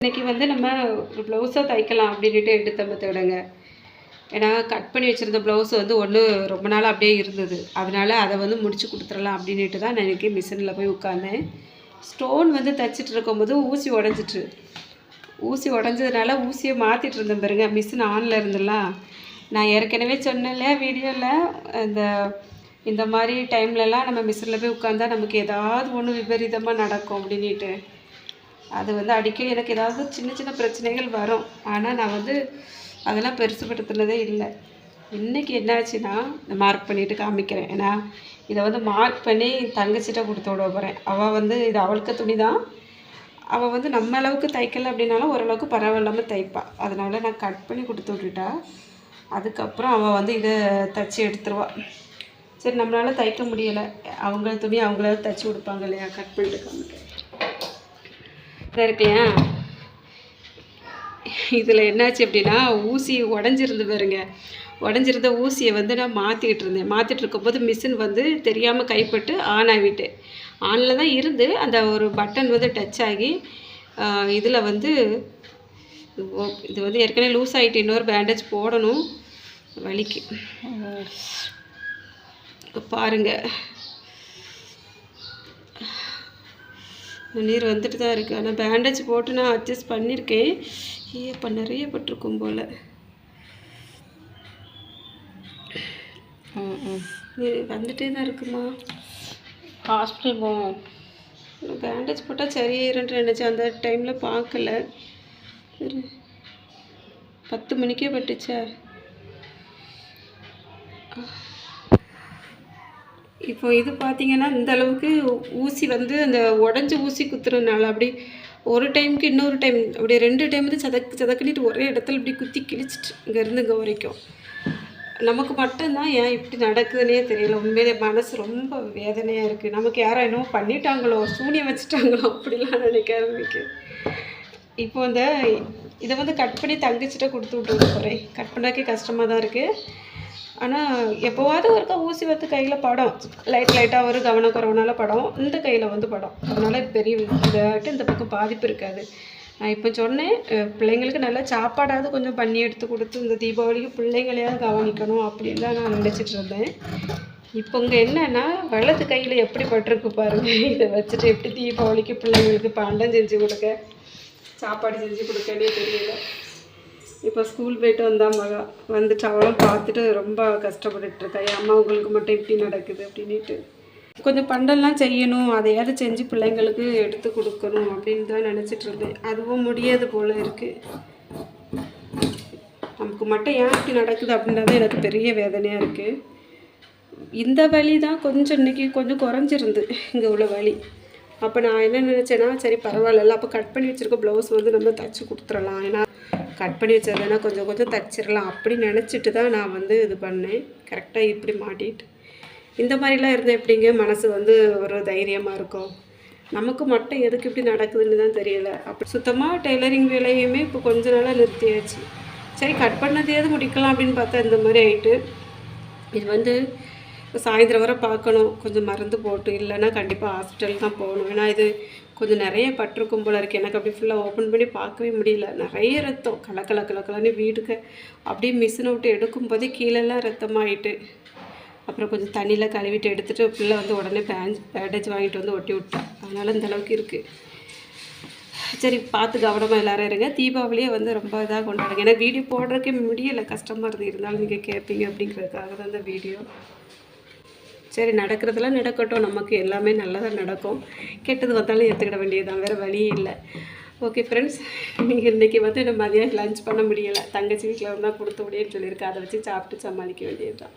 இன்றைக்கி வந்து நம்ம ஒரு ப்ளவுஸாக தைக்கலாம் அப்படின்ட்டு எடுத்த மெத்தடுங்க. ஏன்னா கட் பண்ணி வச்சுருந்த ப்ளவுஸ் வந்து ஒன்று ரொம்ப நாள் அப்படியே இருந்தது. அதனால் அதை வந்து முடிச்சு கொடுத்துடலாம் அப்படின்ட்டு தான் நான் இன்றைக்கி மிஷினில் போய் உட்காந்தேன். ஸ்டோன் வந்து தைச்சிட்டு இருக்கும்போது ஊசி உடஞ்சிட்டு, ஊசி உடஞ்சதுனால ஊசியை மாற்றிட்டு இருந்தேன் பாருங்க. மிஷின் ஆனில் இருந்துலாம் நான் ஏற்கனவே சொன்னேன்ல வீடியோவில், இந்த மாதிரி டைம்லலாம் நம்ம மிஷினில் போய் உட்காந்தா நமக்கு ஏதாவது ஒன்று விபரீதமாக நடக்கும் அப்படின்ட்டு. அது வந்து அடிக்கடி எனக்கு ஏதாவது சின்ன சின்ன பிரச்சனைகள் வரும். ஆனால் நான் வந்து அதெல்லாம் பெருசுப்படுத்துனதே இல்லை. இன்றைக்கி என்னாச்சுன்னா நான் மார்க் பண்ணிவிட்டு காமிக்கிறேன். ஏன்னா இதை வந்து மார்க் பண்ணி தங்கச்சிட்ட கொடுத்து விட போகிறேன். அவள் வந்து இது அவளுக்கு துணி தான். அவள் வந்து நம்ம அளவுக்கு தைக்கலை அப்படின்னாலும் ஓரளவுக்கு பரவாயில்லாமல் தைப்பாள். அதனால் நான் கட் பண்ணி கொடுத்து விட்டுட்டா. அதுக்கப்புறம் அவள் வந்து இதை தைச்சி எடுத்துருவாள். சரி, நம்மளால் தைக்க முடியலை, அவங்க துணி அவங்களாவது தைச்சி கொடுப்பாங்க இல்லையா? கட் பண்ணிட்டு காமிக்கிறேன். இருக்குல்லையா, இதில் என்னாச்சு அப்படின்னா ஊசி உடஞ்சிருந்து பாருங்க. உடஞ்சிருந்த ஊசியை வந்து நான் மாற்றிட்டு இருக்கும்போது மிஷின் வந்து தெரியாமல் கைப்பட்டு ஆன் ஆகிட்டு, ஆனில் தான் இருந்து அந்த ஒரு பட்டன் வந்து டச் ஆகி இதில் வந்து இது வந்து ஏற்கனவே லூஸ் ஆகிட்டு, இன்னொரு பேண்டேஜ் போடணும் வலிக்கு. இப்போ பாருங்கள், நீர் வந்துட்டு தான் இருக்குது. ஆனால் பேண்டேஜ் போட்டு நான் அட்ஜஸ்ட் பண்ணியிருக்கேன். இப்போ நிறைய பட்டிருக்கும் போல். நீர் வந்துட்டே தான் இருக்குமா? ஹாஸ்பிட்டல் போவோம். பேண்டேஜ் போட்டால் சரியாயிருன்ட்டு நினச்சேன். அந்த டைமில் பார்க்கல. சரி, 10 மணிக்கே பட்டுச்சா? இப்போ இது பார்த்திங்கன்னா இந்த அளவுக்கு ஊசி வந்து அந்த உடஞ்சி ஊசி குத்துறதுனால அப்படி ஒரு டைமுக்கு இன்னொரு டைம் அப்படி 2 டைம் வந்து சதக்கிட்டு ஒரே இடத்துல இப்படி குத்தி கிழிச்சிட்டு இங்கேருந்து இங்கே வரைக்கும். நமக்கு மட்டும்தான் ஏன் இப்படி நடக்குதுன்னே தெரியல. உண்மையிலே மனசு ரொம்ப வேதனையாக இருக்குது. நமக்கு யாரோ என்னவோ பண்ணிட்டாங்களோ, சூனியம் வச்சுட்டாங்களோ அப்படிலாம் நினைக்க ஆரம்பிக்கு. இப்போ இதை வந்து கட் பண்ணி தங்கச்சிட்ட கொடுத்து விட்டு போகிறேன். கட் பண்ணாக்கே கஷ்டமாக தான் இருக்குது. ஆனால் எப்போவாவது ஒருக்கா ஊசி வந்து கையில் படம் லைட்டாக ஒரு கவனக்குறவுனால படம், இந்த கையில் வந்து படம். அதனால் பெரிய இதாகிட்டு இந்த பக்கம் பாதிப்பு இருக்காது. நான் இப்போ சொன்னேன், பிள்ளைங்களுக்கு நல்லா சாப்பாடாவது கொஞ்சம் பண்ணி எடுத்து கொடுத்து இந்த தீபாவளிக்கு பிள்ளைங்களையாவது கவனிக்கணும் அப்படின்னு தான் நான் நினச்சிட்டு இருந்தேன். இப்போ இங்கே என்னென்னா வலது கையில் எப்படி பட்டிருக்கு பாருங்கள். இதை வச்சுட்டு எப்படி தீபாவளிக்கு பிள்ளைங்களுக்கு பண்டம் செஞ்சு கொடுக்க, சாப்பாடு செஞ்சு கொடுக்கனே தெரியல. இப்போ ஸ்கூல் போய்ட்டு வந்தால் வந்துட்டு அவளும் பார்த்துட்டு ரொம்ப கஷ்டப்பட்டுருக்கா. அம்மா உங்களுக்கு மட்டும் இப்படி நடக்குது அப்படின்ட்டு. கொஞ்சம் பண்டெல்லாம் செய்யணும், அதையாவது செஞ்சு பிள்ளைங்களுக்கு எடுத்து கொடுக்கணும் அப்படின்னு தான் நினச்சிட்டு இருந்தேன். அதுவும் முடியாது போல் இருக்குது. நமக்கு மட்டும் ஏன் இப்படி நடக்குது அப்படின்றத எனக்கு பெரிய வேதனையாக இருக்குது. இந்த வலி தான் கொஞ்சம் இன்றைக்கி கொஞ்சம் குறைஞ்சிருந்து இங்கே உள்ள வலி. அப்போ நான் என்ன நினச்சேன்னா, சரி பரவாயில்ல, அப்போ கட் பண்ணி வச்சுருக்க ப்ளவுஸ் வந்து நம்ம தைச்சி கொடுத்துடலாம். ஏன்னா கட் பண்ணி வச்சதுன்னா கொஞ்சம் தைச்சிடலாம் அப்படி நினச்சிட்டு தான் நான் வந்து இது பண்ணேன். கரெக்டாக இப்படி மாட்டிட்டு இந்த மாதிரிலாம் இருந்தால் எப்படிங்க மனசு வந்து ஒரு தைரியமாக இருக்கும். நமக்கு மட்டும் எதுக்கு இப்படி நடக்குதுன்னு தான் தெரியல. அப்படி சுத்தமாக டெய்லரிங் வேலையுமே இப்போ கொஞ்ச நாளாக நிறுத்தியாச்சு. சரி, கட் பண்ணதையாவது முடிக்கலாம் அப்படின்னு பார்த்தா இந்த மாதிரி ஆகிட்டு. இது வந்து சாயந்தரம் வரை பார்க்கணும். கொஞ்சம் மருந்து போட்டு, இல்லைன்னா கண்டிப்பாக ஹாஸ்பிட்டல் தான் போகணும். ஏன்னா இது கொஞ்சம் நிறைய பட்டிருக்கும் போல இருக்குது. எனக்கு அப்படி ஃபுல்லாக ஓப்பன் பண்ணி பார்க்கவே முடியல. நிறைய ரத்தம் கலக்கலன்னு வீடுக்கு அப்படியே மிஷினை விட்டு எடுக்கும்போதே கீழெல்லாம் ரத்தமாகிட்டு. அப்புறம் கொஞ்சம் தண்ணியில் கழுவிட்டு எடுத்துகிட்டு பிள்ளை வந்து உடனே பேண்டேஜ் வாங்கிட்டு வந்து ஒட்டி விட்டேன். அதனால் இந்த அளவுக்கு இருக்குது. சரி, பார்த்து கவனமாக எல்லோரும் இருங்க. தீபாவளியே வந்து ரொம்ப இதாக கொண்டாடுங்க. ஏன்னா வீடியோ போடுறதுக்கே முடியலை, கஷ்டமாக இருந்தாலும் நீங்கள் கேட்பீங்க அப்படிங்கிறதுக்காக தான் இந்த வீடியோ. சரி, நடக்கிறதுலாம் நடக்கட்டும், நமக்கு எல்லாமே நல்லதாக நடக்கும். கெட்டது வந்தாலும் ஏற்றுக்கிட வேண்டியதுதான், வேறு வழியே இல்லை. ஓகே ஃப்ரெண்ட்ஸ், நீங்கள் இன்றைக்கி வந்து மதியம் லஞ்ச் பண்ண முடியலை. தங்கச்சி வீட்டில் இருந்தால் கொடுத்து முடியும்னு சொல்லியிருக்கேன். அதை வச்சு சாப்பிட்டு சமாளிக்க வேண்டியது தான்.